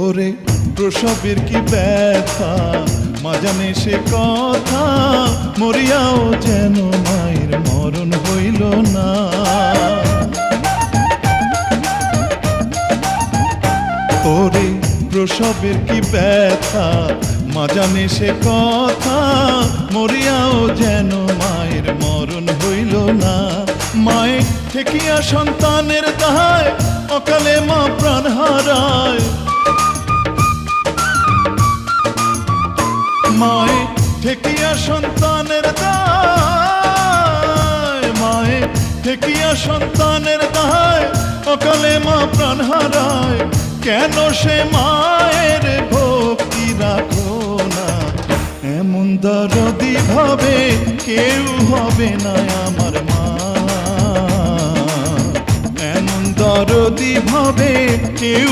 ওরে প্রসবের কি ব্যথা, মা জানে সে কথা, মরিয়াও যেন মায়ের মরণ হইল না। ওরে প্রসবের কি ব্যথা, মা জানে সে কথা, মরিয়াও যেন মায়ের মরণ হইল না। মায়ে ঠেকিয়া সন্তানের দায়, অকালে মা প্রাণ হারায়। মায়ে ঠেকিয়া সন্তানের দায়, মায়ে ঠেকিয়া সন্তানের দায়, অকালে মা প্রাণ হারায়। কেন সে মায়ের ভক্তি রাখো না, এমন দরদি ভাবে কেউ হবে না আমার মা। এমন দরদি ভাবে কেউ